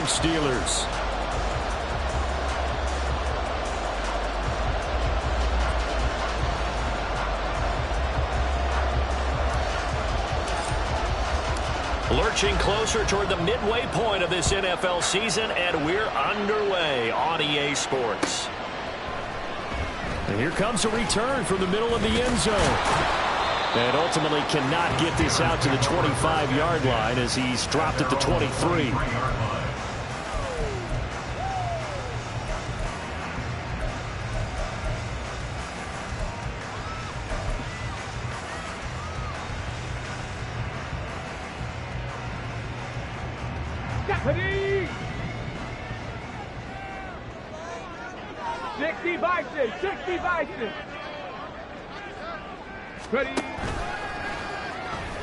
Pittsburgh Steelers. Lurching closer toward the midway point of this NFL season, and we're underway on EA Sports. And here comes a return from the middle of the end zone. And ultimately cannot get this out to the 25-yard line as he's dropped at the 23. Ready? 60 Bison, 60 Bison. Ready?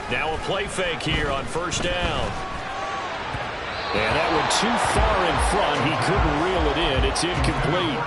Now a play fake here on first down. And that went too far in front. He couldn't reel it in. It's incomplete.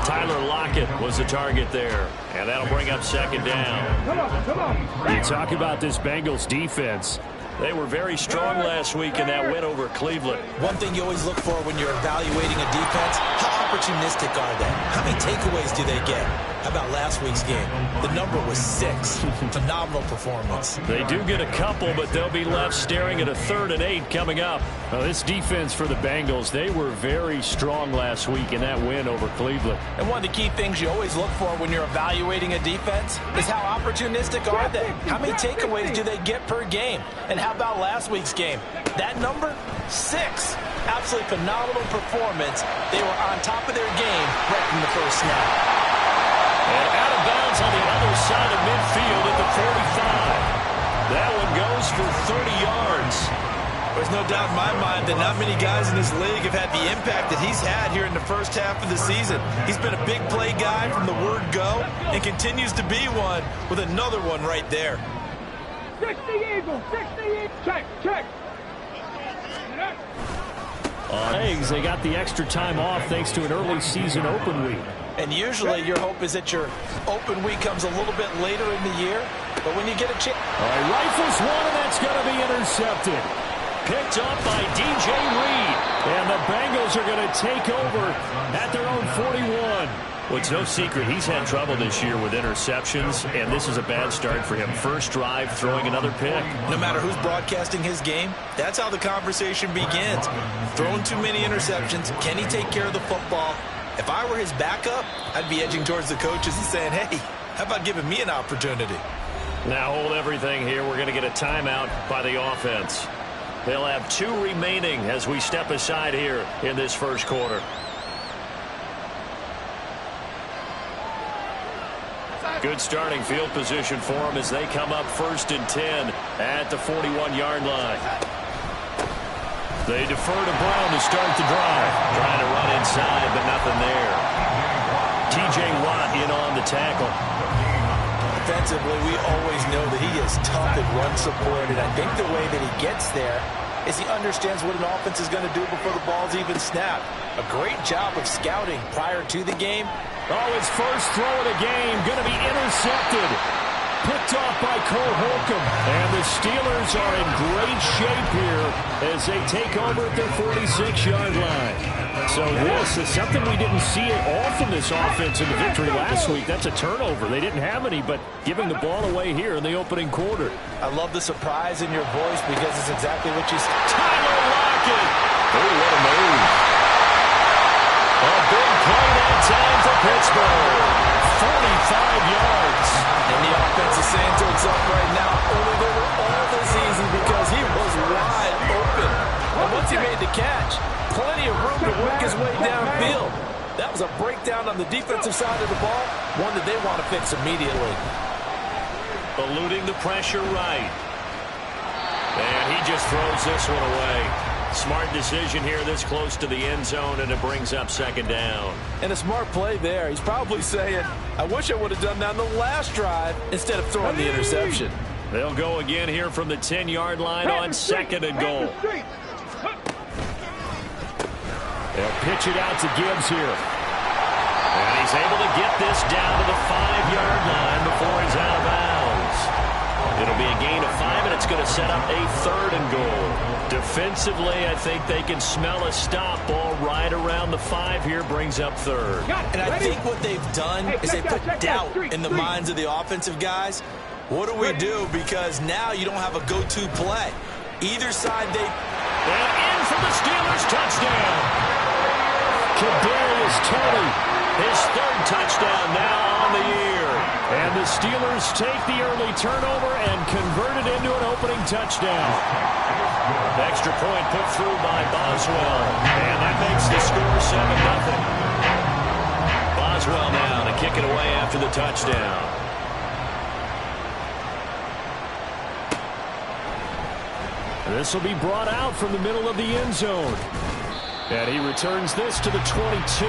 Tyler Lockett was the target there. And that'll bring up second down. Come on. You talk about this Bengals defense. They were very strong last week in that win over Cleveland. One thing you always look for when you're evaluating a defense, how opportunistic are they? How many takeaways do they get? How about last week's game? The number was 6. Phenomenal performance. They do get a couple, but they'll be left staring at a 3rd and 8 coming up. Well, this defense for the Bengals, they were very strong last week in that win over Cleveland. And one of the key things you always look for when you're evaluating a defense is how opportunistic are they? How many takeaways do they get per game? And how about last week's game? That number, 6. Absolutely phenomenal performance. They were on top of their game right from the first snap. And out of bounds on the other side of midfield at the 45. That one goes for 30 yards. There's no doubt in my mind that not many guys in this league have had the impact that he's had here in the first half of the season. He's been a big play guy from the word go and continues to be one with another one right there. 60 Eagles, 60 Eagles. Check. Eggs, they got the extra time off thanks to an early season open week. And usually your hope is that your open week comes a little bit later in the year. But when you get a chance... All right, rifles one, and that's going to be intercepted. Picked up by DJ Reed. And the Bengals are going to take over at their own 41. Well, it's no secret he's had trouble this year with interceptions, and this is a bad start for him. First drive, throwing another pick. No matter who's broadcasting his game, that's how the conversation begins. Throwing too many interceptions, can he take care of the football? If I were his backup, I'd be edging towards the coaches and saying, hey, how about giving me an opportunity? Now hold everything here. We're going to get a timeout by the offense. They'll have 2 remaining as we step aside here in this first quarter. Good starting field position for them as they come up 1st and 10 at the 41-yard line. They defer to Brown to start the drive. Trying to run inside, but nothing there. T.J. Watt in on the tackle. Offensively, we always know that he is tough and run support, and I think the way that he gets there is he understands what an offense is going to do before the ball's even snapped. A great job of scouting prior to the game. Oh, his first throw of the game going to be intercepted. Picked off by Cole Holcomb. And the Steelers are in great shape here as they take over at their 46-yard line. So this is something we didn't see at all from this offense in the victory last week. That's a turnover. They didn't have any, but giving the ball away here in the opening quarter. I love the surprise in your voice because it's exactly what you said. Tyler Lockett. Oh, what a move. A big play that time for Pittsburgh. 45 yards. And the offense is saying to itself right now, only they were all this easy because he was wide open. And once he made the catch, plenty of room to work his way downfield. That was a breakdown on the defensive side of the ball, one that they want to fix immediately. Eluding the pressure right. And he just throws this one away. Smart decision here this close to the end zone, and it brings up second down. And a smart play there. He's probably saying, I wish I would have done that on the last drive instead of throwing the interception. They'll go again here from the 10-yard line on 2nd and goal. They'll pitch it out to Gibbs here. And he's able to get this down to the 5-yard line before he's out of bounds. It'll be a gain of 5, and it's going to set up a 3rd and goal. Defensively, I think they can smell a stop. Ball right around the 5 here, brings up 3rd. And I think what they've done is they put doubt in the minds of the offensive guys. What do we do? Because now you don't have a go-to play. Either side, they... And in for the Steelers, touchdown. Kadarius Toney, his 3rd touchdown now on the year. And the Steelers take the early turnover and convert it into an opening touchdown. Extra point put through by Boswell. And that makes the score 7-0. Boswell now to kick it away after the touchdown. This will be brought out from the middle of the end zone. And he returns this to the 22.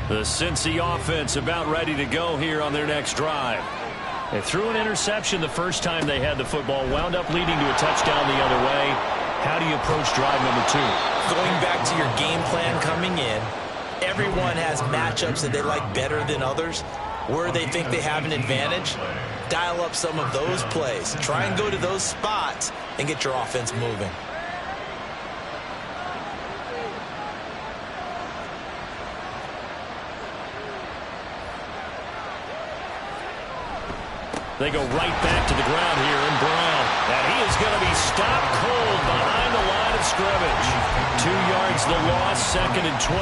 The Cincy offense about ready to go here on their next drive. They threw an interception the first time they had the football, wound up leading to a touchdown the other way. How do you approach drive number 2? Going back to your game plan coming in, everyone has matchups that they like better than others. Where they think they have an advantage, dial up some of those plays. Try and go to those spots and get your offense moving. They go right back to the ground here in Brown. And he is going to be stopped cold behind the line of scrimmage. 2 yards the loss, 2nd and 12.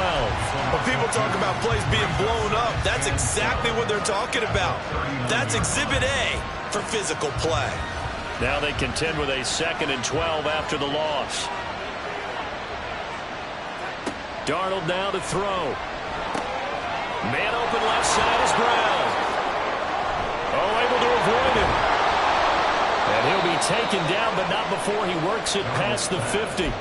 When people talk about plays being blown up, that's exactly what they're talking about. That's Exhibit A for physical play. Now they contend with a 2nd and 12 after the loss. Darnold now to throw. Man open left side is Brown. Oh, able to avoid him. And he'll be taken down, but not before he works it past the 50.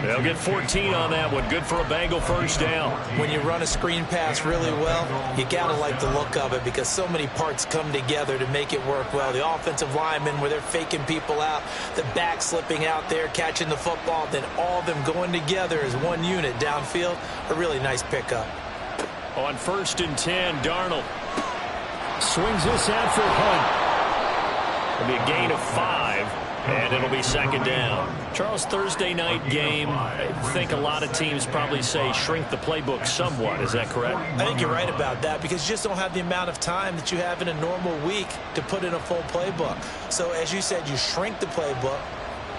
They'll get 14 on that one. Good for a Bengal first down. When you run a screen pass really well, you got to like the look of it because so many parts come together to make it work well. The offensive linemen, where they're faking people out, the back slipping out there, catching the football, then all of them going together as one unit downfield. A really nice pickup. On 1st and 10, Darnold swings this out for Hunt. It'll be a gain of 5, and it'll be 2nd down. Charles, Thursday night game, I think a lot of teams probably say shrink the playbook somewhat. Is that correct? I think you're right about that because you just don't have the amount of time that you have in a normal week to put in a full playbook. So as you said, you shrink the playbook,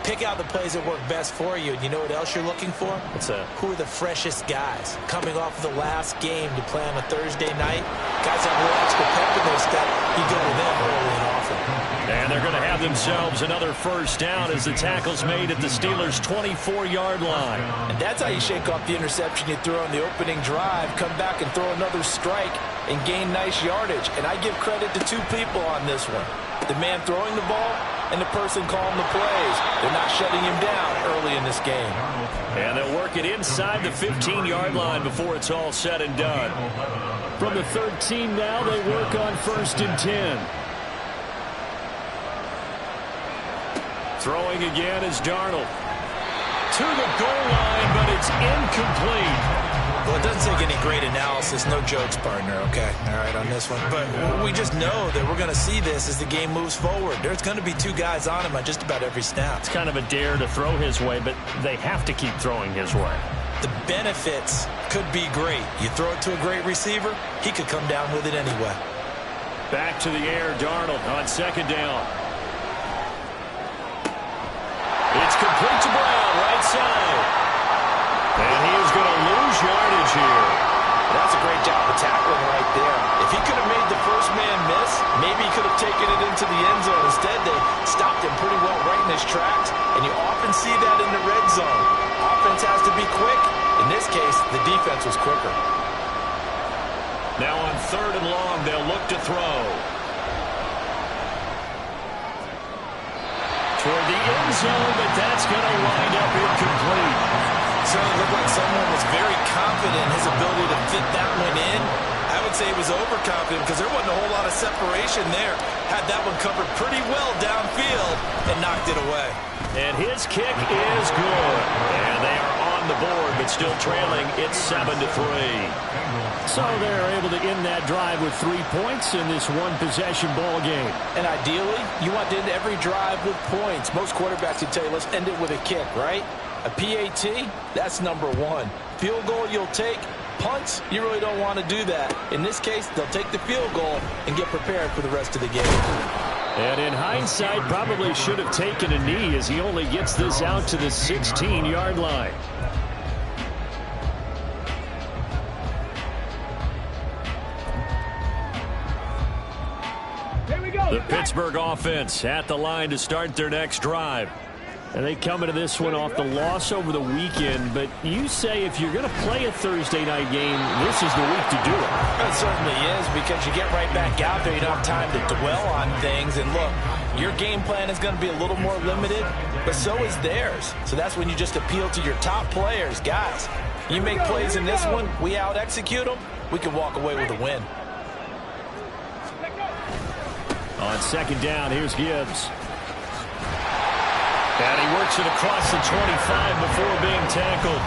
pick out the plays that work best for you. And you know what else you're looking for? What's that? Who are the freshest guys coming off of the last game to play on a Thursday night? Guys have a little extra pep in their step. You go to them early and often. And they're going to have themselves another first down as the tackle's made at the Steelers' 24-yard line. And that's how you shake off the interception you throw on the opening drive, come back and throw another strike and gain nice yardage. And I give credit to 2 people on this one. The man throwing the ball and the person calling the plays. They're not shutting him down early in this game. And they'll work it inside the 15-yard line before it's all said and done. From the 13 now, they work on 1st and 10. Throwing again is Darnold. To the goal line, but it's incomplete. Well, it doesn't take any great analysis. No jokes, partner, okay? All right, on this one. But we just know that we're going to see this as the game moves forward. There's going to be 2 guys on him on just about every snap. It's kind of a dare to throw his way, but they have to keep throwing his way. The benefits could be great. You throw it to a great receiver, he could come down with it anyway. Back to the air, Darnold on 2nd down. It's complete to Brown, right side. And he is going to lose yardage here. That's a great job of tackling right there. If he could have made the first man miss, maybe he could have taken it into the end zone. Instead, they stopped him pretty well right in his tracks, and you often see that in the red zone. Offense has to be quick. In this case, the defense was quicker. Now on 3rd and long, they'll look to throw. Toward the end zone, but that's going to wind up incomplete. certainly looked like someone was very confident in his ability to fit that one in. I would say he was overconfident because there wasn't a whole lot of separation there. Had that one covered pretty well downfield and knocked it away. And his kick is good. And they are on the board, but still trailing. It's 7-3. So they're able to end that drive with 3 points in this one-possession ball game. And ideally, you want to end every drive with points. Most quarterbacks would tell you, let's end it with a kick, right? A PAT, that's number one. Field goal you'll take. Punts, you really don't want to do that. In this case, they'll take the field goal and get prepared for the rest of the game. And in hindsight, probably should have taken a knee as he only gets this out to the 16-yard line. The Pittsburgh offense at the line to start their next drive. And they come into this one off the loss over the weekend. But you say if you're going to play a Thursday night game, this is the week to do it. It certainly is, because you get right back out there. You don't have time to dwell on things. And look, your game plan is going to be a little more limited, but so is theirs. So that's when you just appeal to your top players. Guys, you make plays in this one, we out-execute them, we can walk away with a win. On second down, here's Gibbs. And he works it across the 25 before being tackled.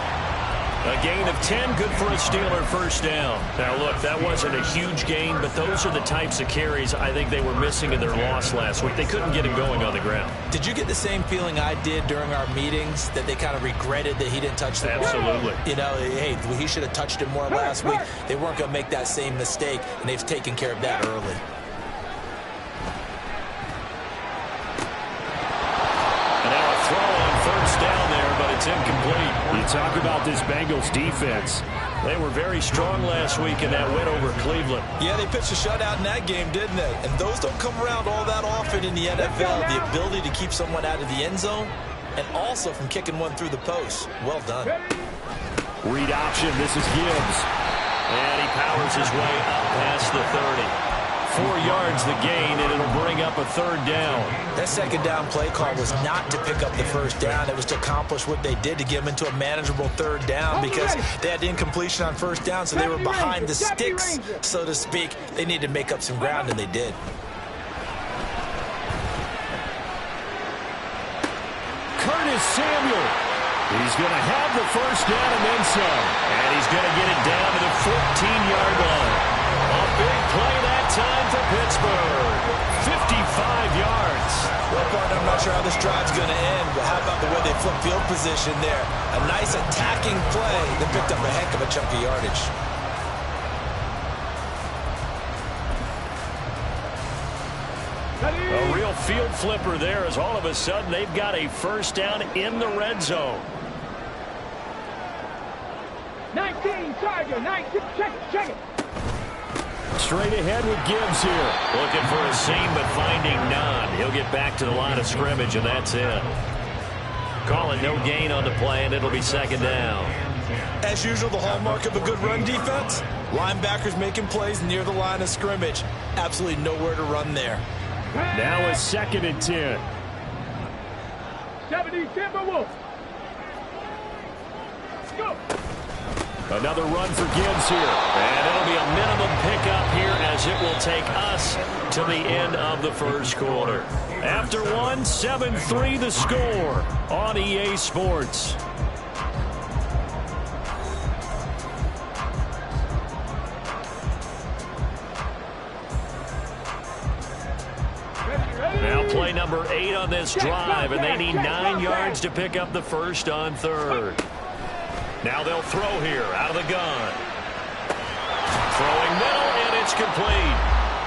A gain of 10, good for a Steeler first down. Now, look, that wasn't a huge gain, but those are the types of carries I think they were missing in their loss last week. They couldn't get him going on the ground. Did you get the same feeling I did during our meetings, that they kind of regretted that he didn't touch the ball? Absolutely. You know, hey, he should have touched it more last week. They weren't going to make that same mistake, and they've taken care of that early. Down there, but it's incomplete. You talk about this Bengals defense. They were very strong last week in that win over Cleveland. Yeah, they pitched a shutout in that game, didn't they? And those don't come around all that often in the NFL. The ability to keep someone out of the end zone and also from kicking one through the post. Well done. Read option. This is Gibbs. And he powers his way up past the 30. 4 yards the gain, and it'll bring up a third down. That second down play call was not to pick up the first down. It was to accomplish what they did, to get them into a manageable third down, because they had incompletion on first down, so they were behind the sticks, so to speak. They needed to make up some ground, and they did. Curtis Samuel. He's going to have the first down and then some. And he's going to get it down to the 14-yard line. A big play that time for Pittsburgh. 55 yards. Well, partner, I'm not sure how this drive's going to end, but how about the way they flip field position there? A nice attacking play that picked up a heck of a chunk of yardage. A real field flipper there, as all of a sudden they've got a first down in the red zone. 19, Tiger, 19, check it. Straight ahead with Gibbs here. Looking for a seam, but finding none. He'll get back to the line of scrimmage, and that's it. Calling no gain on the play, and it'll be second down. As usual, the hallmark of a good run defense, linebackers making plays near the line of scrimmage. Absolutely nowhere to run there. Now a 2nd and 10. 70 Timberwolves. Go. Another run for Gibbs here. And it'll be a minimum pickup here as it will take us to the end of the first quarter. After one, 7-3 the score on EA Sports. Now play number 8 on this drive, and they need 9 yards to pick up the first on third. Now they'll throw here out of the gun. Throwing middle, and it's complete.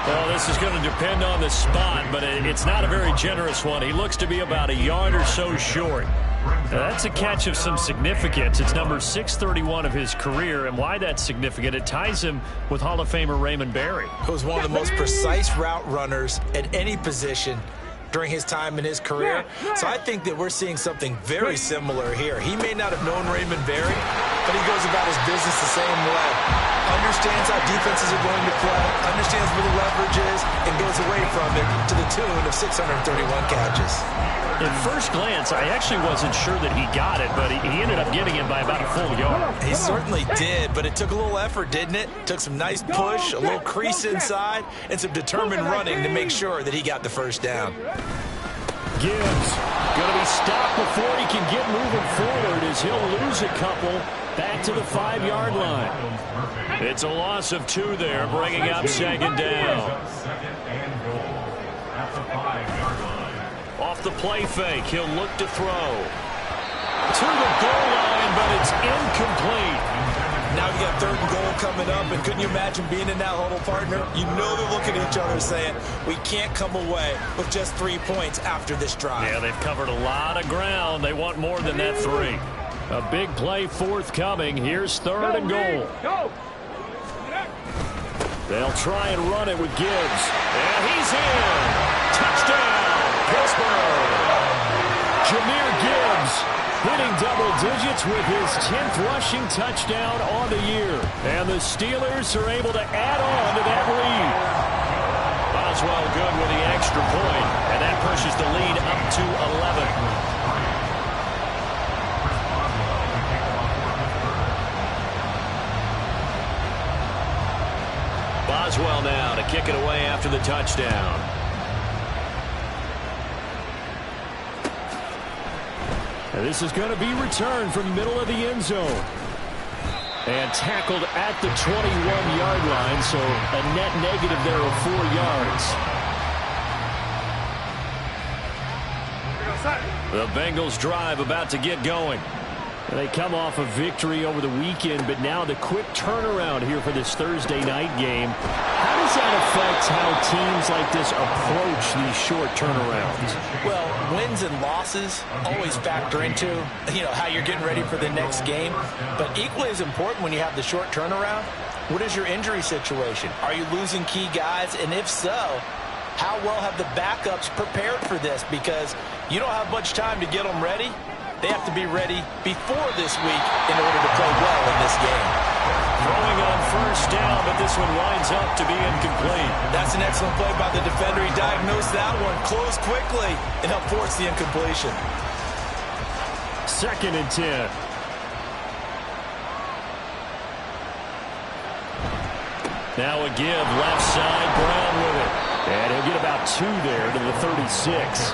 Well, this is going to depend on the spot, but it's not a very generous one. He looks to be about a yard or so short. Now, that's a catch of some significance. It's number 631 of his career, and why that's significant, it ties him with Hall of Famer Raymond Berry. He was one of the most precise route runners at any position during his time in his career. So I think that we're seeing something very similar here. He may not have known Raymond Berry, but he goes about his business the same way. Understands how defenses are going to play, understands where the leverage is, and goes away from it to the tune of 631 catches. At first glance, I actually wasn't sure that he got it, but he ended up getting it by about a full yard. He certainly did, but it took a little effort, didn't it? Took some nice push, a little crease inside, and some determined running to make sure that he got the first down. Gibbs going to be stopped before he can get moving forward as he'll lose a couple back to the 5-yard line. It's a loss of 2 there, bringing up second down. Off the play fake, he'll look to throw. To the goal line, but it's incomplete. Now you got 3rd and goal coming up, and couldn't you imagine being in that huddle, partner? You know they're looking at each other saying, we can't come away with just 3 points after this drive. Yeah, they've covered a lot of ground. They want more than that 3. A big play forthcoming. Here's 3rd and goal. They'll try and run it with Gibbs. And he's in. Touchdown, Pittsburgh. Jahmyr Gibbs hitting double digits with his 10th rushing touchdown on the year. And the Steelers are able to add on to that lead. Boswell good with the extra point, and that pushes the lead up to 11. Boswell now to kick it away after the touchdown. And this is going to be returned from the middle of the end zone. And tackled at the 21-yard line, so a net negative there of 4 yards. The Bengals drive about to get going. They come off a victory over the weekend, but now the quick turnaround here for this Thursday night game. How does that affect how teams like this approach these short turnarounds? Well, wins and losses always factor into, how you're getting ready for the next game. But equally as important when you have the short turnaround, what is your injury situation? Are you losing key guys? And if so, how well have the backups prepared for this? Because you don't have much time to get them ready. They have to be ready before this week in order to play well in this game. Throwing on first down, but this one winds up to be incomplete. That's an excellent play by the defender. He diagnosed that one, closed quickly, and helped force the incompletion. 2nd and 10. Now a give, left side, Brown with it. And he'll get about 2 there to the 36.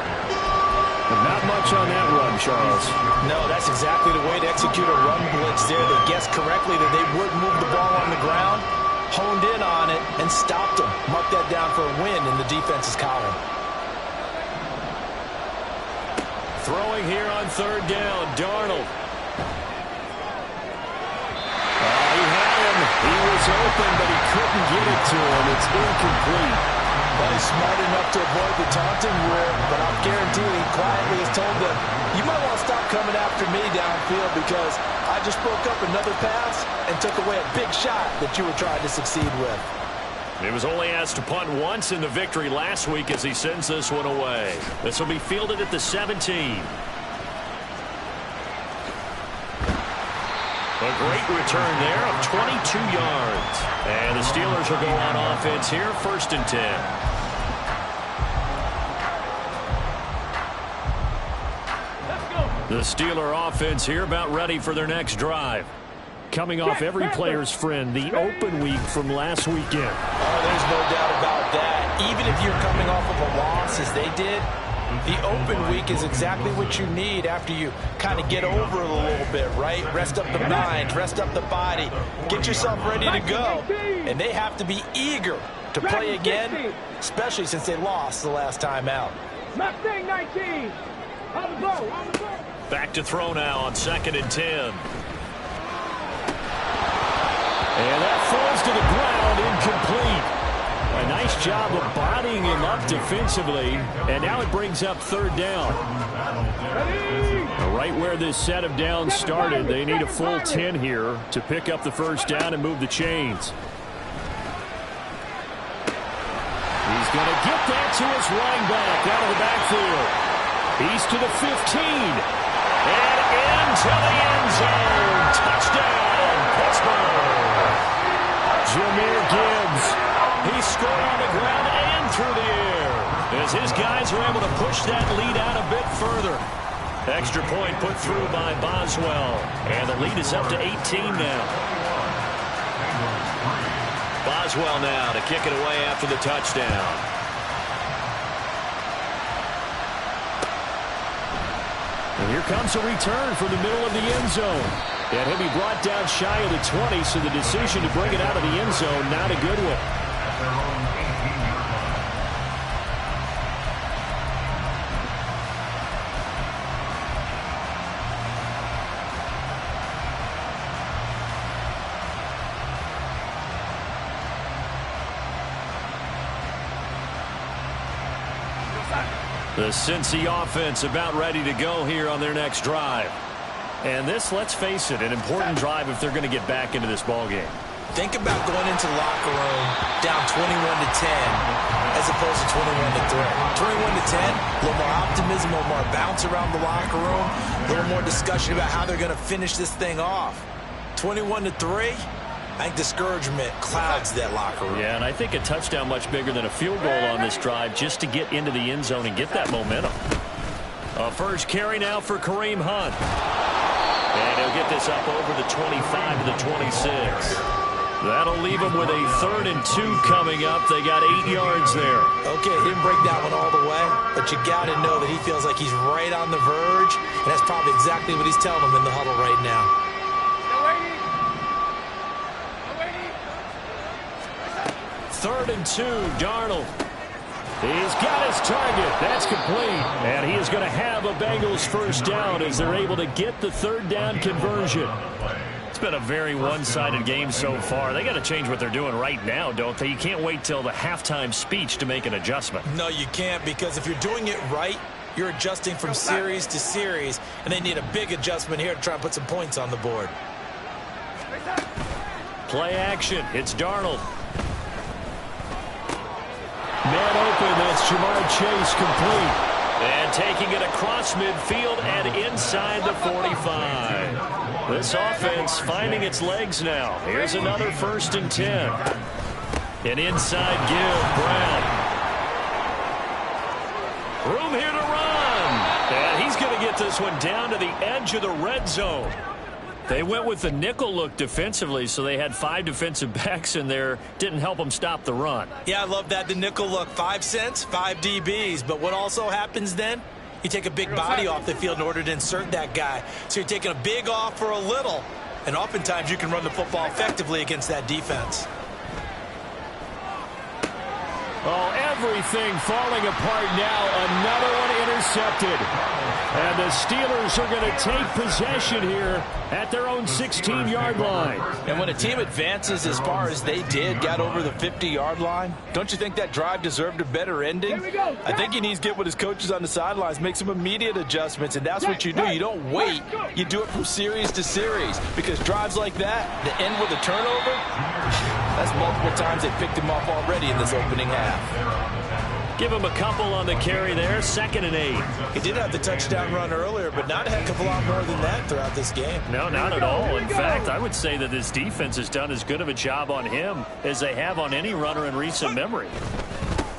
Not much on that run, Charles. No, that's exactly the way to execute a run blitz there. They guessed correctly that they would move the ball on the ground, honed in on it, and stopped them. Mark that down for a win in the defense's column. Throwing here on 3rd down, Darnold. He had him. He was open, but he couldn't get it to him. It's incomplete. Well, he's smart enough to avoid the taunting rule, but I'll guarantee he quietly has told them, you might want to stop coming after me downfield because I just broke up another pass and took away a big shot that you were trying to succeed with. He was only asked to punt once in the victory last week as he sends this one away. This will be fielded at the 17. A great return there of 22 yards. And the Steelers will go on offense here, 1st and 10. The Steeler offense here about ready for their next drive. Coming off every player's friend, the open week from last weekend. Oh, there's no doubt about that. Even if you're coming off of a loss as they did, the open week is exactly what you need after you kind of get over it a little bit, right? Rest up the mind, rest up the body, get yourself ready to go. And they have to be eager to play again, especially since they lost the last time out. Mustang 19. On the ball, on the ball. Back to throw now on 2nd and 10. And that falls to the ground, incomplete. A nice job of bodying him up defensively, and now it brings up 3rd down. Right where this set of downs started, they need a full 10 here to pick up the first down and move the chains. He's going to get that to his running back out of the backfield. He's to the 15. And into the end zone. Touchdown, Pittsburgh. Jahmyr Gibbs. He scored on the ground and through the air as his guys are able to push that lead out a bit further. Extra point put through by Boswell. And the lead is up to 18 now. Boswell now to kick it away after the touchdown. And here comes a return from the middle of the end zone. And he'll be brought down shy of the 20, so the decision to bring it out of the end zone, not a good one. The Cincy offense about ready to go here on their next drive. And this, let's face it, an important drive if they're going to get back into this ballgame. Think about going into the locker room down 21-10 as opposed to 21-3. 21-10, a little more optimism, a little more bounce around the locker room, a little more discussion about how they're going to finish this thing off. 21-3, I think discouragement clouds that locker room. Yeah, and I think a touchdown much bigger than a field goal on this drive just to get into the end zone and get that momentum. A first carry now for Kareem Hunt. And he'll get this up over the 25 to the 26. That'll leave them with a 3rd and 2 coming up. They got 8 yards there. Okay, he didn't break that one all the way, but you got to know that he feels like he's right on the verge, and that's probably exactly what he's telling them in the huddle right now. 3rd and 2, Darnold. He's got his target. That's complete. And he is going to have a Bengals first down as they're able to get the 3rd down conversion. It's been a very one-sided game so far. They got to change what they're doing right now, don't they? You can't wait till the halftime speech to make an adjustment. No, you can't, because if you're doing it right, you're adjusting from series to series, and they need a big adjustment here to try and put some points on the board. Play action. It's Darnold. Man open, that's Jamar Chase complete. And taking it across midfield and inside the 45. This offense finding its legs now. Here's another 1st and 10. An inside give, Brown. Room here to run. And he's going to get this one down to the edge of the red zone. They went with the nickel look defensively, so they had 5 defensive backs in there. Didn't help them stop the run. Yeah, I love that, the nickel look. 5 cents, 5 DBs. But what also happens then? You take a big body off the field in order to insert that guy. So you're taking a big off for a little. And oftentimes you can run the football effectively against that defense. Oh, everything falling apart now. Another one intercepted. And the Steelers are going to take possession here at their own 16-yard line. And when a team advances as far as they did, got over the 50-yard line, don't you think that drive deserved a better ending? I think he needs to get with his coaches on the sidelines, make some immediate adjustments, and that's what you do. You don't wait. You do it from series to series, because drives like that, that end with a turnover, that's multiple times they picked him off already in this opening half. Give him a couple on the carry there. 2nd and 8. He did have the touchdown run earlier, but not a heck of a lot more than that throughout this game. No, not at all. In fact, I would say that this defense has done as good of a job on him as they have on any runner in recent memory.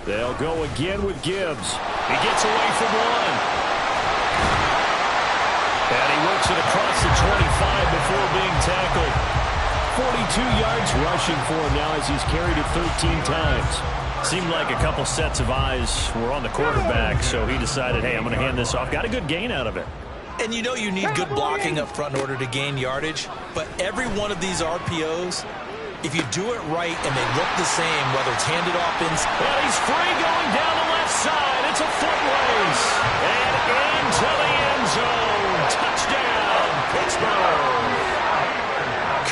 They'll go again with Gibbs. He gets away from one. And he works it across the 25 before being tackled. 42 yards rushing for him now as he's carried it 13 times. Seemed like a couple sets of eyes were on the quarterback, so he decided, hey, I'm going to hand this off. Got a good gain out of it. And you know you need good blocking up front in order to gain yardage, but every one of these RPOs, if you do it right and they look the same, whether it's handed off inside. And he's free going down the left side. It's a foot race. And into the end zone. Touchdown, Pittsburgh.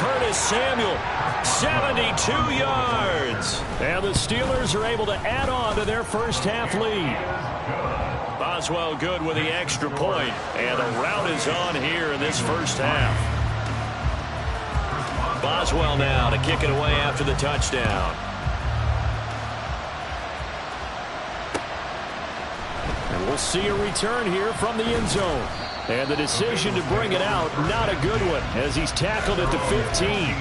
Curtis Samuel, 72 yards. And the Steelers are able to add on to their first half lead. Boswell good with the extra point. And a rout is on here in this first half. Boswell now to kick it away after the touchdown. we'll see a return here from the end zone. And the decision to bring it out, not a good one, as he's tackled at the 15.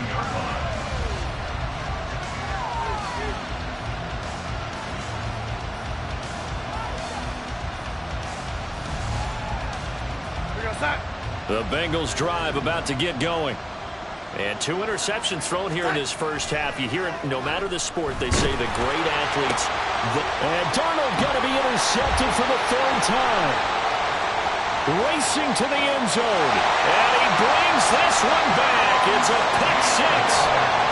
The Bengals drive about to get going. And 2 interceptions thrown here in this first half. You hear it no matter the sport, they say the great athletes. And Darnold going to be intercepted for the 3rd time. Racing to the end zone. And he brings this one back. It's a pick 6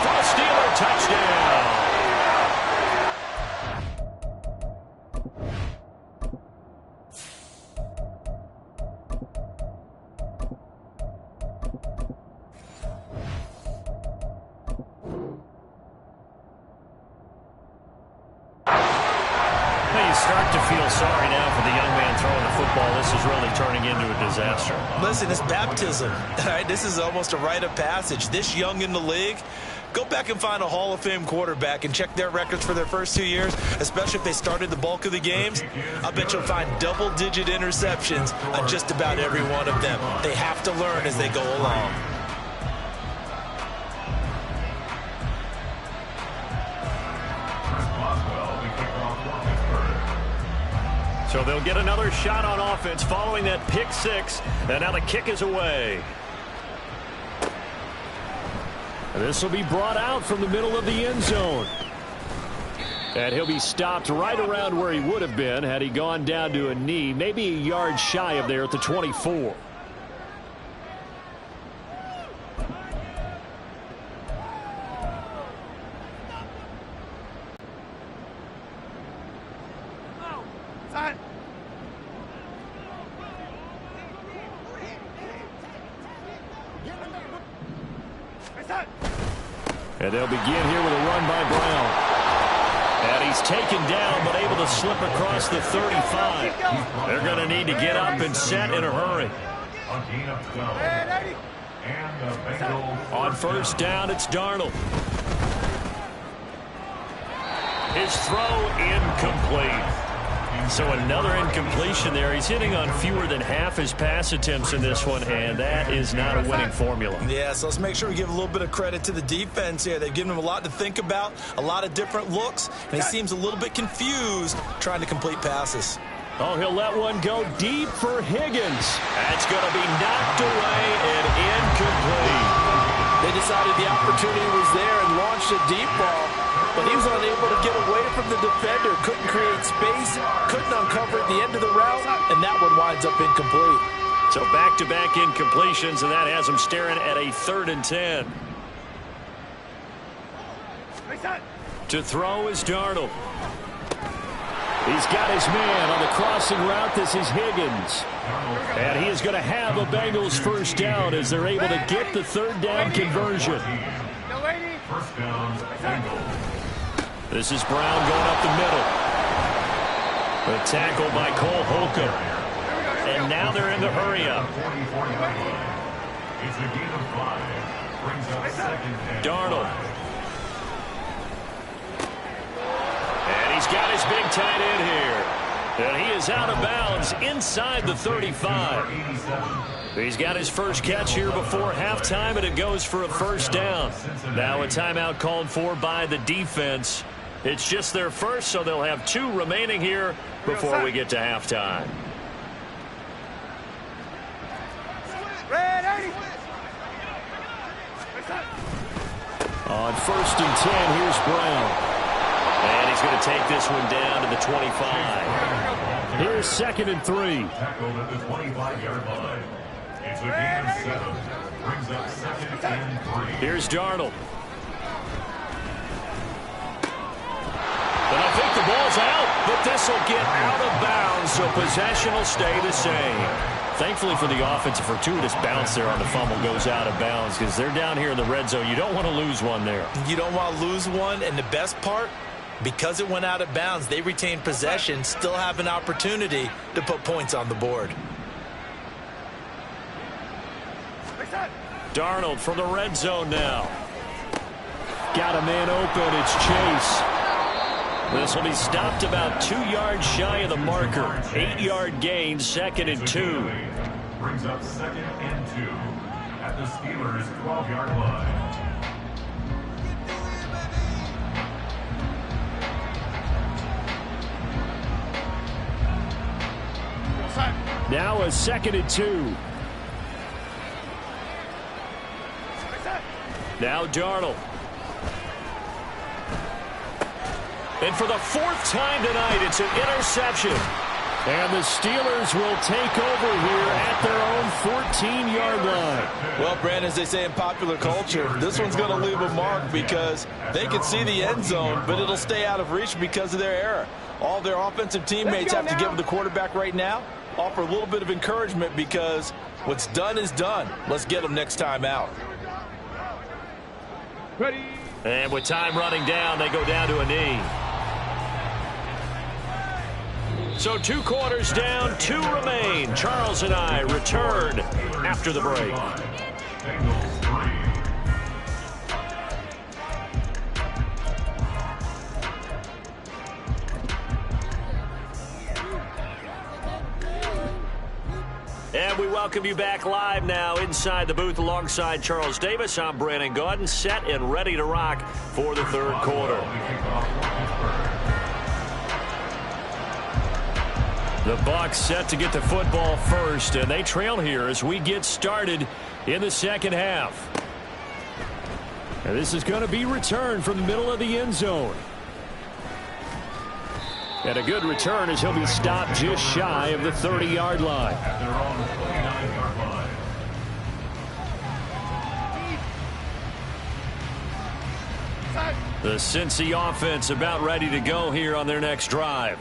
for a Steeler touchdown. Start to feel sorry now for the young man throwing the football. This is really turning into a disaster. Listen, it's baptism. All right, this is almost a rite of passage. This young in the league, go back and find a Hall of Fame quarterback and check their records for their first 2 years, especially if they started the bulk of the games. I bet you'll find double-digit interceptions on just about every one of them. They have to learn as they go along. So they'll get another shot on offense following that pick 6. And now the kick is away. This will be brought out from the middle of the end zone. And he'll be stopped right around where he would have been had he gone down to a knee, maybe a yard shy of there at the 24. And they'll begin here with a run by Brown. And he's taken down but able to slip across the 35. They're going to need to get up and set in a hurry. On first down, it's Darnold. His throw incomplete. So another incompletion there. He's hitting on fewer than half his pass attempts in this one, and that is not a winning formula. Yeah, so let's make sure we give a little bit of credit to the defense here. They've given him a lot to think about, a lot of different looks, and he seems a little bit confused trying to complete passes. Oh, he'll let one go deep for Higgins. That's going to be knocked away and incomplete. They decided the opportunity was there and launched a deep ball, but he was unable to get away from the defender, couldn't create space, couldn't uncover at the end of the route, and that one winds up incomplete. So back-to-back incompletions, and that has him staring at a 3rd and 10. To throw is Darnold. He's got his man on the crossing route. This is Higgins. And he is going to have a Bengals first down as they're able to get the 3rd down conversion. First down, Bengals. This is Brown going up the middle. The tackle by Cole Holcomb. And now they're in the hurry-up. It's a gain of 5. Brings up 2nd. Darnold. And he's got his big tight end here. And he is out of bounds inside the 35. He's got his first catch here before halftime, and it goes for a first down. Now a timeout called for by the defense. It's just their first, so they'll have 2 remaining here before we get to halftime. On first and 10, here's Brown. And he's going to take this one down to the 25. Here's 2nd and 3. Tackled at the 25-yard line. It's a gain of 7. Brings up 2nd and 3. Here's Darnold. And I think the ball's out, but this will get out of bounds, so possession will stay the same. Thankfully for the offense, a fortuitous bounce there on the fumble goes out of bounds because they're down here in the red zone. You don't want to lose one there. You don't want to lose one, and the best part, because it went out of bounds, they retain possession, still have an opportunity to put points on the board. Darnold from the red zone now. Got a man open. It's Chase. This will be stopped about 2 yards shy of the marker. 8-yard gain, 2nd and 2. Brings up 2nd and 2 at the Steelers' 12-yard line. Now a 2nd and 2. Now Darnold. And for the 4th time tonight, it's an interception. And the Steelers will take over here at their own 14-yard line. Well, Brandon, as they say in popular culture, this one's going to leave a mark because they can see the end zone, but it'll stay out of reach because of their error. All their offensive teammates have to give the quarterback right now, offer a little bit of encouragement because what's done is done. Let's get them next time out. Ready. And with time running down, they go down to a knee. So 2 quarters down, 2 remain. Charles and I return after the break. And we welcome you back live now inside the booth alongside Charles Davis. I'm Brandon Gaudin, set and ready to rock for the 3rd quarter. The Bucs set to get the football first, and they trail here as we get started in the 2nd half. And this is going to be returned from the middle of the end zone. And a good return as he'll be stopped just shy of the 30-yard line. At their own 29-yard line. The Cincy offense about ready to go here on their next drive.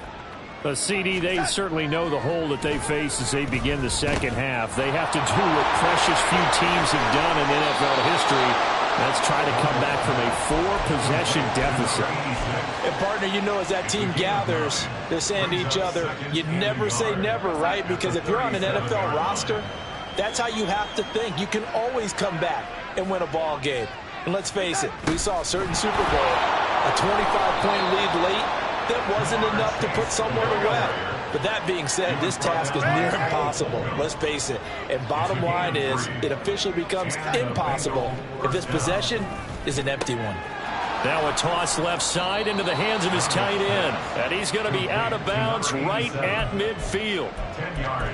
The CD, they certainly know the hole that they face as they begin the 2nd half. They have to do what precious few teams have done in NFL history. Let's try to come back from a 4-possession deficit. And, partner, you know as that team gathers, they're saying to each other, you never say never, right? Because if you're on an NFL roster, that's how you have to think. You can always come back and win a ball game. And let's face it, we saw a certain Super Bowl, a 25-point lead late. That wasn't enough to put someone away. But that being said, this task is near impossible. Let's face it. And bottom line is, it officially becomes impossible if this possession is an empty one. Now a toss left side into the hands of his tight end. And he's going to be out of bounds right at midfield.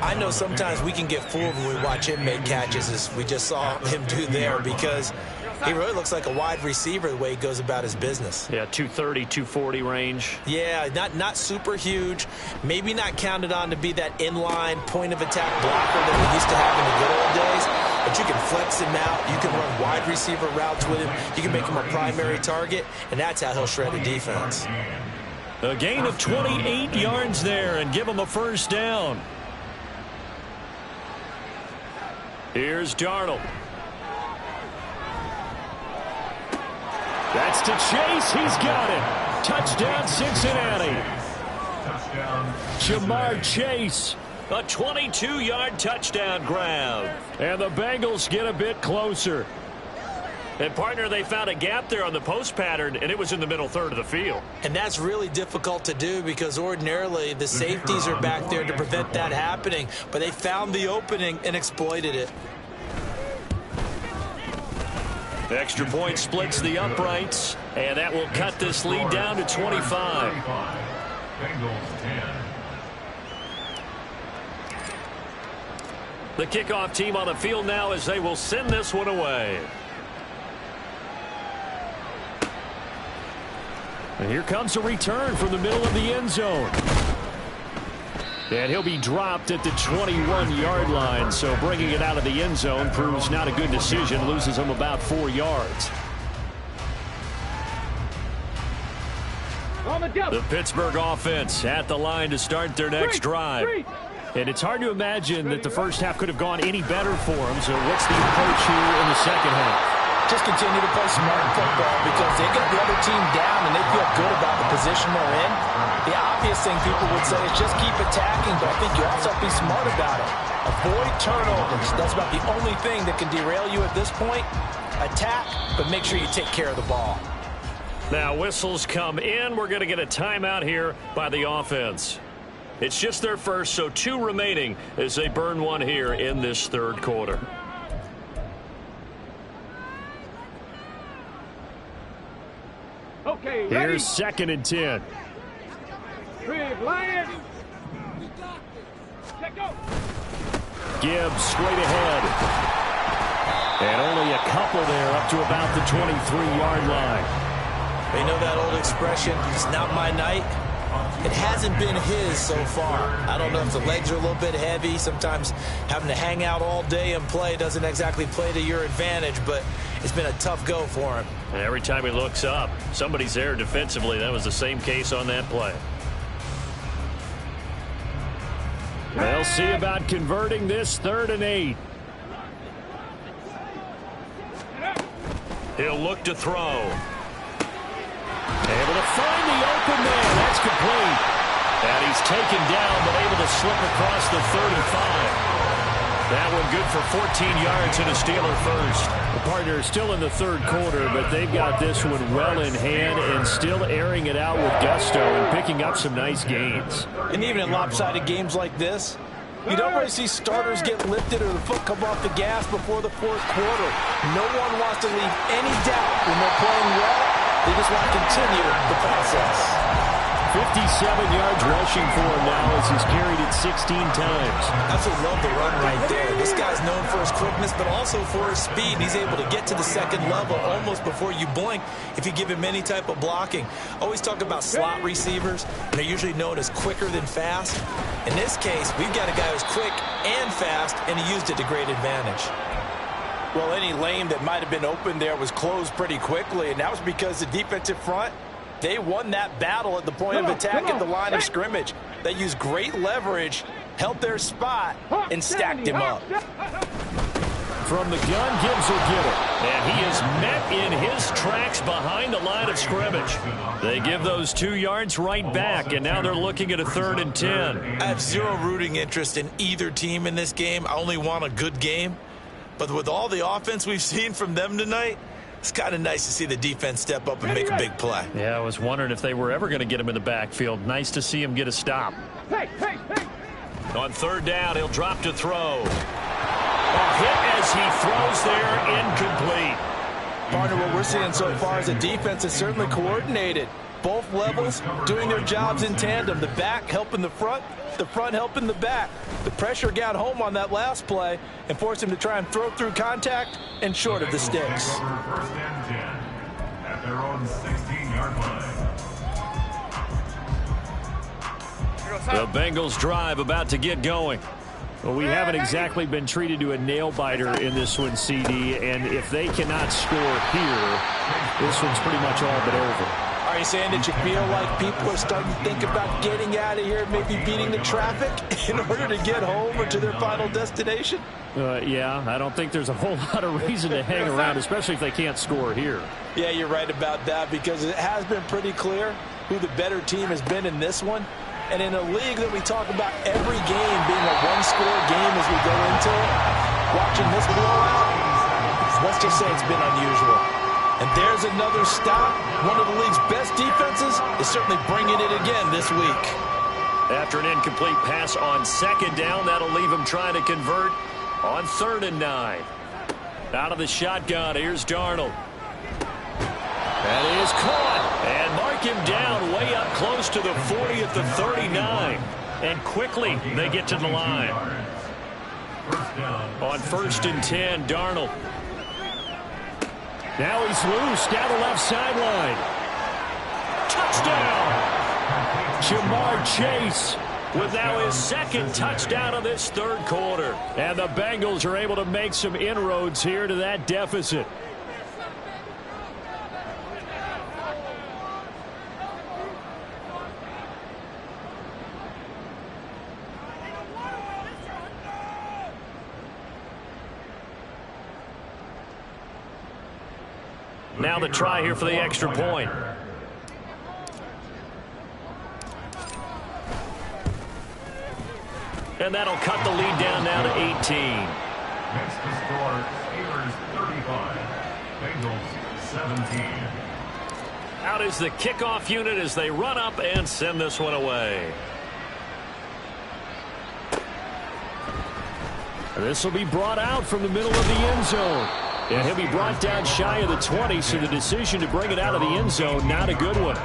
I know sometimes we can get fooled when we watch him make catches, as we just saw him do there, because he really looks like a wide receiver the way he goes about his business. Yeah, 230, 240 range. Yeah, not super huge. Maybe not counted on to be that inline point-of-attack blocker that we used to have in the good old days. But you can flex him out. You can run wide receiver routes with him. You can make him a primary target, and that's how he'll shred a defense. A gain of 28 yards there and give him a 1st down. Here's Darnold. That's to Chase. He's got it. Touchdown, Cincinnati. Touchdown. Jamar Chase. A 22-yard touchdown grab. And the Bengals get a bit closer. And, partner, they found a gap there on the post pattern, and it was in the middle 3rd of the field. And that's really difficult to do because ordinarily the safeties are back there to prevent that happening. But they found the opening and exploited it. The extra point splits the uprights, and that will cut this lead down to 25. Bengals 10. The kickoff team on the field now as they will send this one away. And here comes a return from the middle of the end zone. And he'll be dropped at the 21-yard line, so bringing it out of the end zone proves not a good decision, loses him about 4 yards. The Pittsburgh offense at the line to start their next drive. And it's hard to imagine that the first half could have gone any better for them, so what's the approach here in the 2nd half? Just continue to play smart football because they got the other team down and they feel good about the position they're in. The obvious thing people would say is just keep attacking, but I think you also have to be smart about it. Avoid turnovers. That's about the only thing that can derail you at this point. Attack, but make sure you take care of the ball. Now whistles come in. We're going to get a timeout here by the offense. It's just their first, so 2 remaining as they burn one here in this third quarter. Okay, here's 2nd and 10. Gibbs straight ahead. And only a couple there up to about the 23-yard line. You know that old expression, it's not my night? It hasn't been his so far. I don't know if the legs are a little bit heavy. Sometimes having to hang out all day and play doesn't exactly play to your advantage, but it's been a tough go for him. And every time he looks up, somebody's there defensively. That was the same case on that play. They'll see about converting this 3rd and 8. He'll look to throw. Able to find the open man. That's complete. And he's taken down, but able to slip across the 35. That one good for 14 yards and a Steeler first. The partner is still in the third quarter, but they've got this one well in hand and still airing it out with gusto and picking up some nice gains. And even in lopsided games like this, you don't really see starters get lifted or the foot come off the gas before the fourth quarter. No one wants to leave any doubt when they're playing well. They just want to continue the process. 57 yards rushing for him now as he's carried it 16 times. I absolutely love the run right there. This guy's known for his quickness, but also for his speed. He's able to get to the second level almost before you blink if you give him any type of blocking. Always talk about slot receivers, and they're usually known as quicker than fast. In this case, we've got a guy who's quick and fast, and he used it to great advantage. Well, any lane that might have been open there was closed pretty quickly, and that was because the defensive front, they won that battle at the point of attack at the line of scrimmage. They used great leverage, held their spot, and stacked him up. From the gun, Gibbs will get it. And he is met in his tracks behind the line of scrimmage. They give those 2 yards right back, and now they're looking at a 3rd and 10. I have zero rooting interest in either team in this game. I only want a good game. But with all the offense we've seen from them tonight, it's kind of nice to see the defense step up and make a big play. Yeah, I was wondering if they were ever going to get him in the backfield. Nice to see him get a stop. On 3rd down, he'll drop to throw. A hit as he throws there, incomplete. Partner, what we're seeing so far is a defense that's certainly coordinated. Both levels doing their jobs in tandem. The back helping the front helping the back. The pressure got home on that last play and forced him to try and throw through contact and short of the sticks. 1st and 10 at their own 16-yard line. The Bengals drive about to get going. Well, we haven't exactly been treated to a nail-biter in this one, CD, and if they cannot score here, this one's pretty much all but over. Are you saying that you feel like people are starting to think about getting out of here, maybe beating the traffic in order to get home or to their final destination? Yeah, I don't think there's a whole lot of reason to hang around, especially if they can't score here. Yeah, you're right about that because it has been pretty clear who the better team has been in this one. And in a league that we talk about every game being a one-score game as we go into it, watching this blowout, let's just say it's been unusual. And there's another stop. One of the league's best defenses is certainly bringing it again this week. After an incomplete pass on 2nd down, that'll leave him trying to convert on 3rd and 9. Out of the shotgun, here's Darnold. That is caught. And mark him down way up close to the 40 at the 39. And quickly they get to the line. On 1st and 10, Darnold. Now he's loose down the left sideline. Touchdown! Jamar Chase with now his 2nd touchdown of this 3rd quarter. And the Bengals are able to make some inroads here to that deficit. Now the try here for the extra point. And that'll cut the lead down now to 18. Next to score, Steelers 35, Bengals 17. Out is the kickoff unit as they run up and send this one away. This will be brought out from the middle of the end zone. And he'll be brought down shy of the 20, so the decision to bring it out of the end zone, not a good one.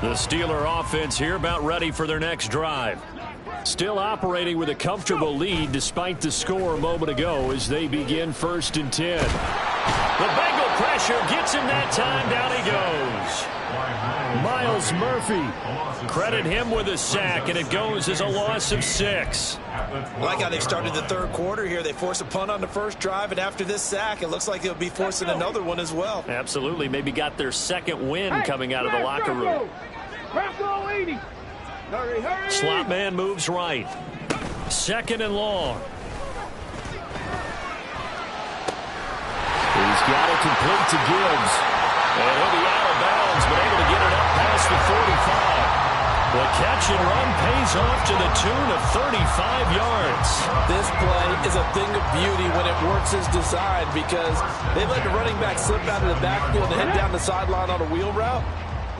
The Steeler offense here about ready for their next drive. Still operating with a comfortable lead despite the score a moment ago as they begin 1st and 10. The Bengal pressure gets him that time. Down he goes. Miles Murphy. Credit him with a sack, and it goes as a loss of 6. I like how they started the third quarter here. They forced a punt on the first drive, and after this sack, it looks like they'll be forcing another one as well. Absolutely. Maybe got their second win coming out of the locker room. Slot man moves right. 2nd and long. He's got it complete to Gibbs. And he'll be out of bounds, but able to get it up past the 45. The catch and run pays off to the tune of 35 yards. This play is a thing of beauty when it works as designed because they let the running back slip out of the backfield and head down the sideline on a wheel route.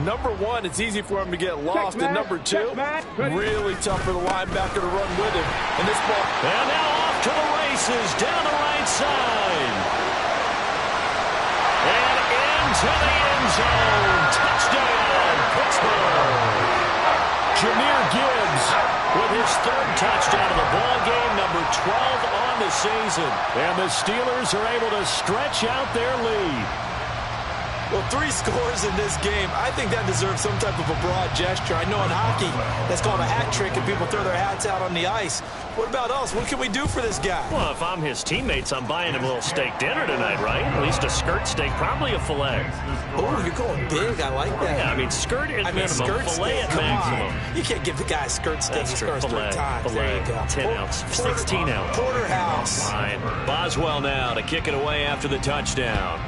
Number one, it's easy for him to get lost. And number two, really tough for the linebacker to run with him. And this ball. And now off to the races down the right side. And into the end zone. Touchdown, Pittsburgh. Jahmyr Gibbs with his 3rd touchdown of the ball game, number 12 on the season. And the Steelers are able to stretch out their lead. Well, 3 scores in this game. I think that deserves some type of a broad gesture. I know in hockey, that's called a hat trick, and people throw their hats out on the ice. What about us? What can we do for this guy? Well, if I'm his teammates, I'm buying him a little steak dinner tonight, right? At least a skirt steak, probably a filet. Oh, you're going big. I like that. Yeah, I mean, skirt at minimum, skirt filet steak, at maximum. On. You can't give the guy a skirt steak. That's He scores 3 times. Filet, there you go. 10 ounce, 16 ounce. Porterhouse. Fine. Boswell now to kick it away after the touchdown.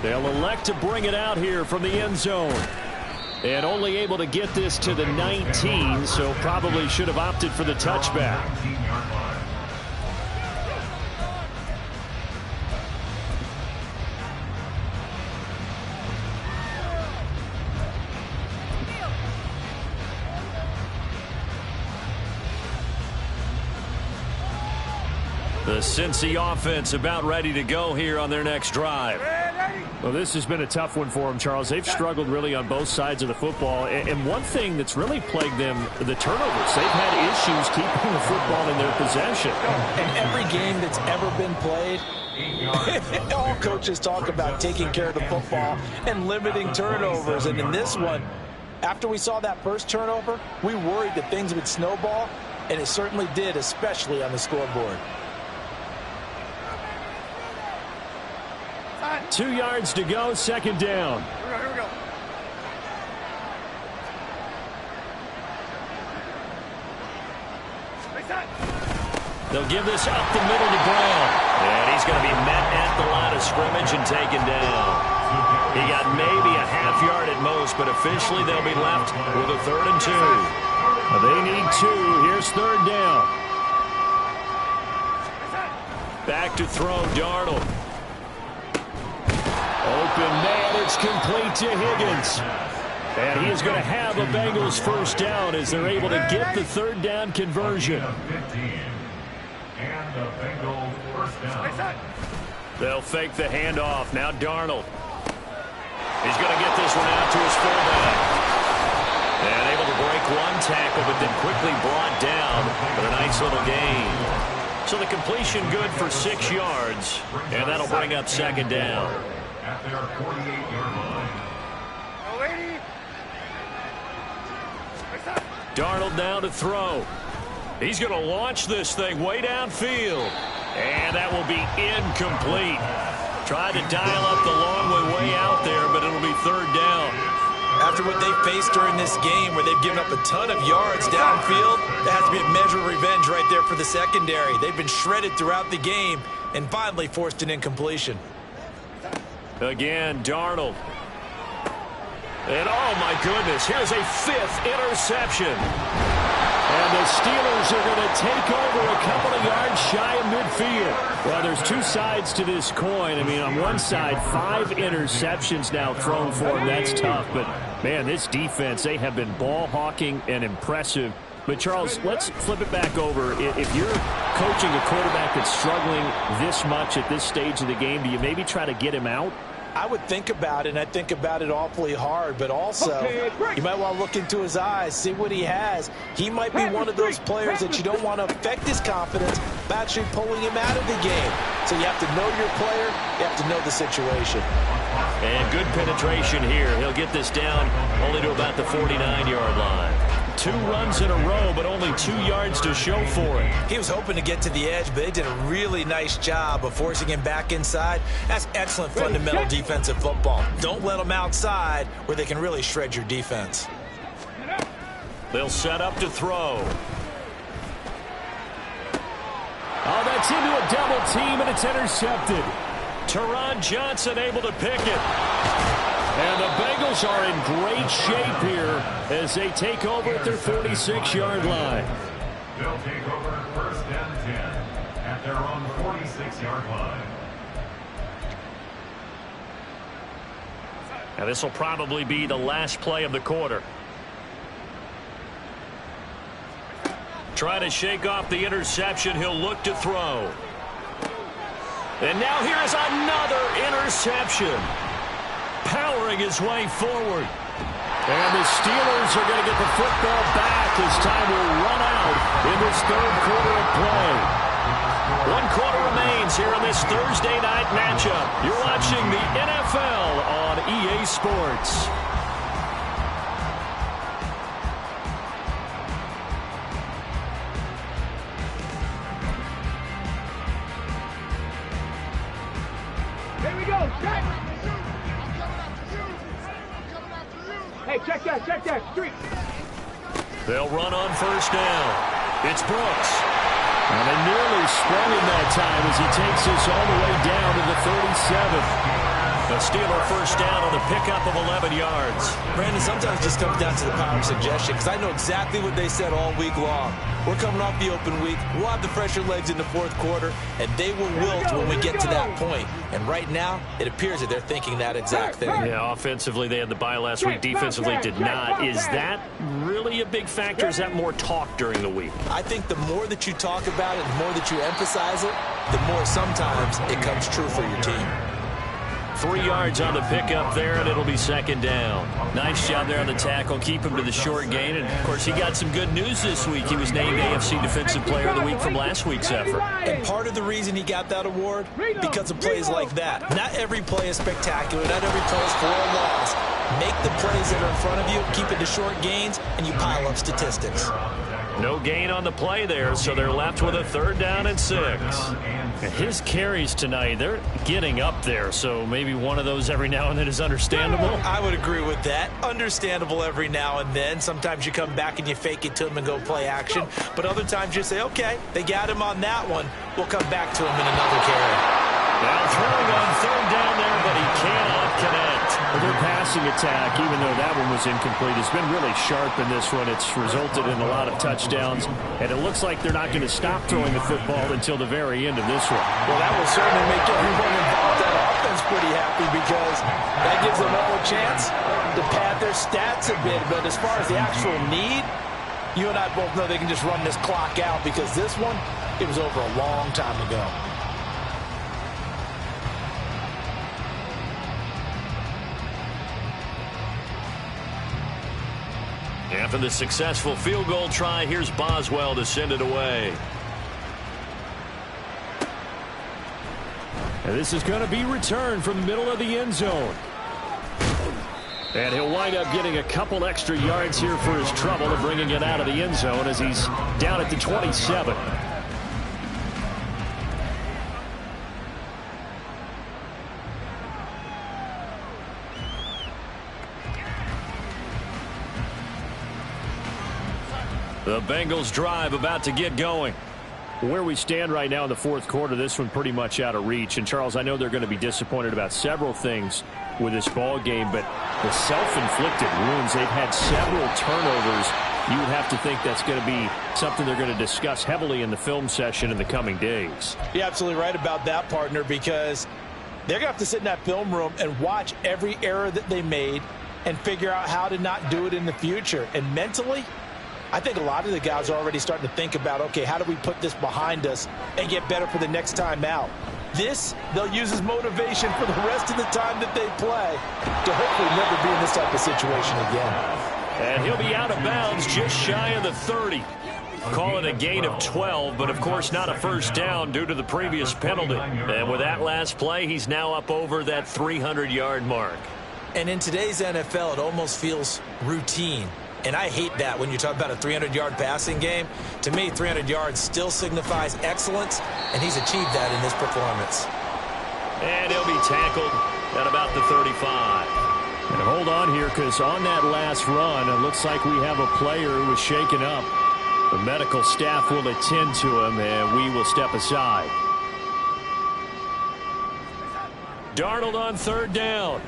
They'll elect to bring it out here from the end zone. And only able to get this to the 19, so probably should have opted for the touchback. The Cincy offense about ready to go here on their next drive. Well, this has been a tough one for them, Charles. They've struggled really on both sides of the football. And one thing that's really plagued them, the turnovers. They've had issues keeping the football in their possession. And every game that's ever been played, all coaches talk about taking care of the football and limiting turnovers. And in this one, after we saw that first turnover, we worried that things would snowball, and it certainly did, especially on the scoreboard. 2 yards to go, 2nd down. Here we go. They'll give this up the middle to Brown. And he's going to be met at the line of scrimmage and taken down. He got maybe a half yard at most, but officially they'll be left with a 3rd and 2. They need 2. Here's 3rd down. Back to throw, Darnold. Open man, it's complete to Higgins. And he is going to have a Bengals 1st down as they're able to get the 3rd down conversion. And the Bengals 1st down. They'll fake the handoff. Now Darnold. He's going to get this one out to his fullback. And able to break one tackle, but then quickly brought down for a nice little gain. So the completion good for 6 yards, and that'll bring up 2nd down. At their 48-yard line. Darnold now to throw. He's going to launch this thing way downfield. And that will be incomplete. Tried to dial up the long way out there, but it'll be 3rd down. After what they faced during this game where they've given up a ton of yards downfield, that has to be a measure of revenge right there for the secondary. They've been shredded throughout the game and finally forced an incompletion. Again, Darnold. And oh my goodness, here's a 5th interception. And the Steelers are going to take over a couple of yards shy of midfield. Well, there's two sides to this coin. I mean, on one side, 5 interceptions now thrown for them. That's tough. But, man, this defense, they have been ball hawking and impressive. But, Charles, let's flip it back over. If you're coaching a quarterback that's struggling this much at this stage of the game, do you maybe try to get him out? I would think about it, and I think about it awfully hard, but also you might want to look into his eyes, see what he has. He might be one of those players that you don't want to affect his confidence by actually pulling him out of the game. So you have to know your player, you have to know the situation. And good penetration here. He'll get this down only to about the 49-yard line. 2 runs in a row, but only 2 yards to show for it. He was hoping to get to the edge, but they did a really nice job of forcing him back inside. That's excellent fundamental defensive football. Don't let them outside where they can really shred your defense. They'll set up to throw. Oh, that's into a double team, and it's intercepted. Teron Johnson able to pick it. And the Bengals are in great shape here as they take over at their 46-yard line. They'll take over 1st and 10 at their own 46-yard line. Now this will probably be the last play of the quarter. Trying to shake off the interception. He'll look to throw. And now here's another interception. Powering his way forward. And the Steelers are going to get the football back as time will run out in this 3rd quarter of play. 1 quarter remains here in this Thursday night matchup. You're watching the NFL on EA Sports. Here we go, check! Hey, check that, street. They'll run on 1st down. It's Brooks. And they nearly sprung him that time as he takes this all the way down to the 37th. A Steeler 1st down on the pickup of 11 yards. Brandon, sometimes it just comes down to the power of suggestion, because I know exactly what they said all week long. We're coming off the open week. We'll have the fresher legs in the 4th quarter, and they will wilt when we get to that point. And right now, it appears that they're thinking that exact thing. Yeah, offensively, they had the bye last week. Defensively, did not. Is that really a big factor? Is that more talk during the week? I think the more that you talk about it, the more that you emphasize it, the more sometimes it comes true for your team. 3 yards on the pickup there, and it'll be 2nd down. Nice job there on the tackle. Keep him to the short gain. And, of course, he got some good news this week. He was named AFC Defensive Player of the Week from last week's effort. And part of the reason he got that award, because of plays like that. Not every play is spectacular. Not every play is for a loss. Make the plays that are in front of you, keep it to short gains, and you pile up statistics. No gain on the play there, so they're left with a 3rd down and 6. And his carries tonight, they're getting up there, so maybe one of those every now and then is understandable. I would agree with that. Understandable every now and then. Sometimes you come back and you fake it to him and go play action. But other times you say, okay, they got him on that one. We'll come back to him in another carry. Now throwing on 3rd down there, but he cannot connect. Well, their passing attack, even though that one was incomplete, has been really sharp in this one. It's resulted in a lot of touchdowns, and it looks like they're not going to stop throwing the football until the very end of this one. Well, that will certainly make everyone involved in that offense pretty happy, because that gives them all a chance to pad their stats a bit. But as far as the actual need, you and I both know they can just run this clock out, because this one, it was over a long time ago. After the successful field goal try, here's Boswell to send it away. And this is going to be returned from the middle of the end zone. And he'll wind up getting a couple extra yards here for his trouble of bringing it out of the end zone as he's down at the 27. The Bengals drive about to get going. Where we stand right now in the fourth quarter, this one pretty much out of reach. And, Charles, I know they're going to be disappointed about several things with this ball game, but the self-inflicted wounds, they've had several turnovers. You would have to think that's going to be something they're going to discuss heavily in the film session in the coming days. You're absolutely right about that, partner, because they're going to have to sit in that film room and watch every error that they made and figure out how to not do it in the future. And mentally, I think a lot of the guys are already starting to think about, okay, how do we put this behind us and get better for the next time out? This, they'll use as motivation for the rest of the time that they play to hopefully never be in this type of situation again. And he'll be out of bounds just shy of the 30. Call it a gain of 12, but of course not a first down due to the previous penalty. And with that last play, he's now up over that 300-yard mark. And in today's NFL, it almost feels routine. And I hate that when you talk about a 300-yard passing game. To me, 300 yards still signifies excellence, and he's achieved that in this performance. And he'll be tackled at about the 35. And hold on here, because on that last run, it looks like we have a player who was shaken up. The medical staff will attend to him, and we will step aside. Darnold on third down.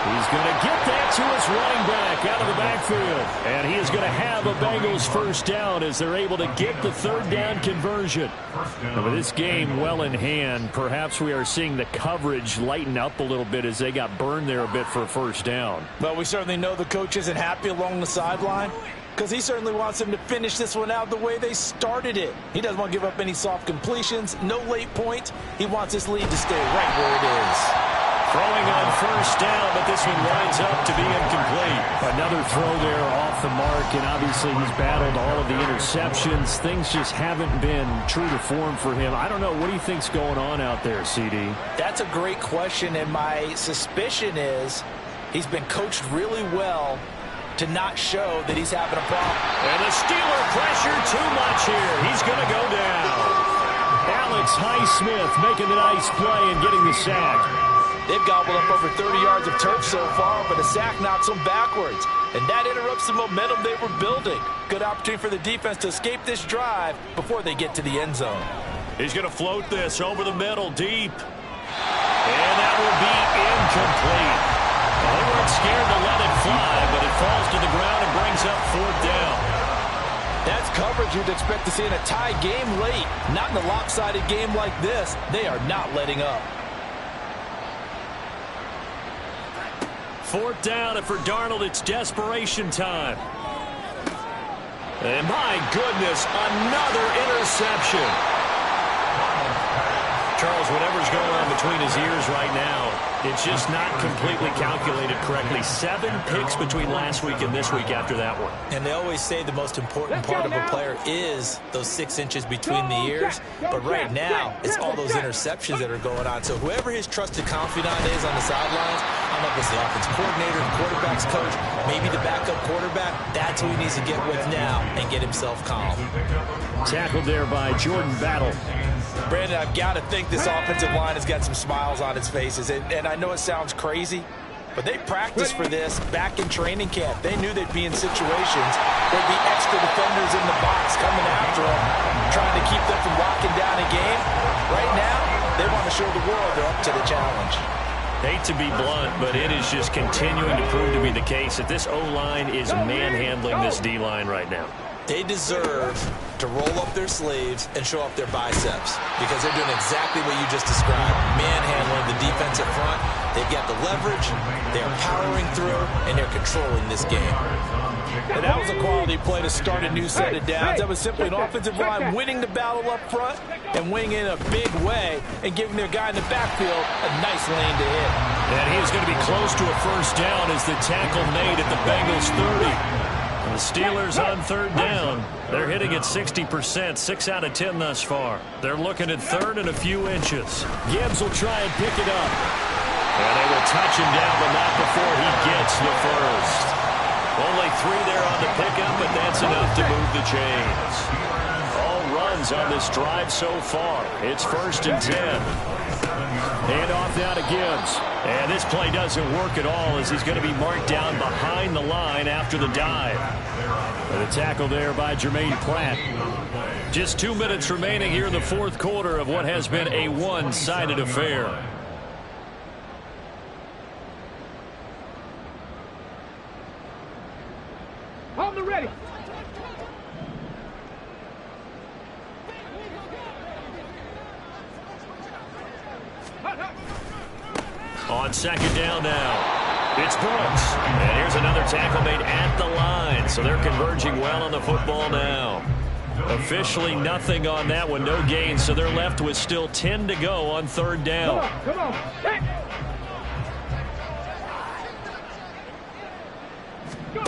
He's going to get that to his running back out of the backfield. And he is going to have a Bengals first down as they're able to get the third down conversion. And with this game well in hand, perhaps we are seeing the coverage lighten up a little bit as they got burned there a bit for a first down. Well, we certainly know the coach isn't happy along the sideline because he certainly wants them to finish this one out the way they started it. He doesn't want to give up any soft completions, no late points. He wants his lead to stay right where it is. Throwing on first down, but this one winds up to be incomplete. Another throw there off the mark, and obviously he's battled all of the interceptions. Things just haven't been true to form for him. I don't know. What do you think's going on out there, CD? That's a great question, and my suspicion is he's been coached really well to not show that he's having a problem. And the Steeler pressure too much here. He's going to go down. Alex Highsmith making the nice play and getting the sack. They've gobbled up over 30 yards of turf so far, but a sack knocks them backwards. And that interrupts the momentum they were building. Good opportunity for the defense to escape this drive before they get to the end zone. He's going to float this over the middle, deep. And that will be incomplete. They weren't scared to let it fly, but it falls to the ground and brings up fourth down. That's coverage you'd expect to see in a tie game late. Not in a lopsided game like this. They are not letting up. Fourth down, and for Darnold, it's desperation time. And my goodness, another interception. Charles, whatever's going on between his ears right now, it's just not completely calculated correctly. 7 picks between last week and this week after that one. And they always say the most important part of a player is those 6 inches between the ears. But right now, it's all those interceptions that are going on. So whoever his trusted confidant is on the sidelines, I don't know if it's the offense coordinator, the quarterback's coach, maybe the backup quarterback, that's who he needs to get with now and get himself calm. Tackled there by Jordan Battle. Brandon, I've got to think this offensive line has got some smiles on its faces. And I know it sounds crazy, but they practiced for this back in training camp. They knew they'd be in situations. There'd be extra defenders in the box coming after them, trying to keep them from locking down a game. Right now, they want to show the world they're up to the challenge. Hate to be blunt, but it is just continuing to prove to be the case that this O-line is manhandling this D-line right now. They deserve to roll up their sleeves and show up their biceps because they're doing exactly what you just described. Manhandling the defensive front. They've got the leverage. They're powering through, and they're controlling this game. And that was a quality play to start a new set of downs. That was simply an offensive line winning the battle up front and winning in a big way and giving their guy in the backfield a nice lane to hit. And he is going to be close to a first down as the tackle made at the Bengals 30. The Steelers on third down. They're hitting at 60%, 6 out of 10 thus far. They're looking at third and a few inches. Gibbs will try and pick it up. And they will touch him down, but not before he gets the first. Only 3 there on the pickup, but that's enough to move the chains. All runs on this drive so far. It's 1st and 10. And off now to Gibbs. And this play doesn't work at all as he's going to be marked down behind the line after the dive. And the tackle there by Jermaine Pratt. Just 2 minutes remaining here in the fourth quarter of what has been a one-sided affair. On the ready. On second down now, it's Brooks. And here's another tackle made at the line. So they're converging well on the football now. Officially nothing on that one, no gain. So they're left with still 10 to go on third down. Come on. Hey. Go.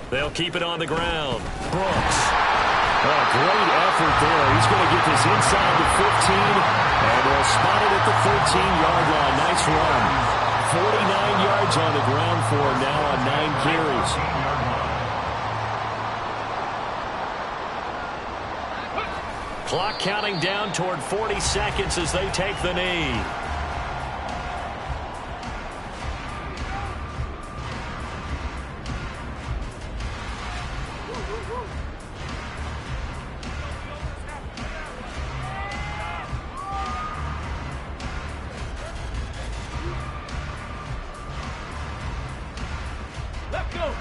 They'll keep it on the ground. Brooks. Oh, great effort there. He's going to get this inside the 15, and they'll spot it at the 13-yard line. Nice run. 49 yards on the ground for him now on 9 carries. Clock counting down toward 40 seconds as they take the knee. Let's go.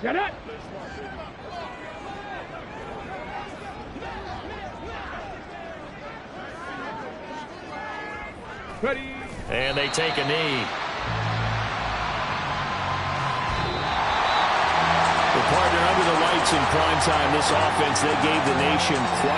Get it. Ready. And they take a knee. The partner under the lights in prime time, this offense, they gave the nation quite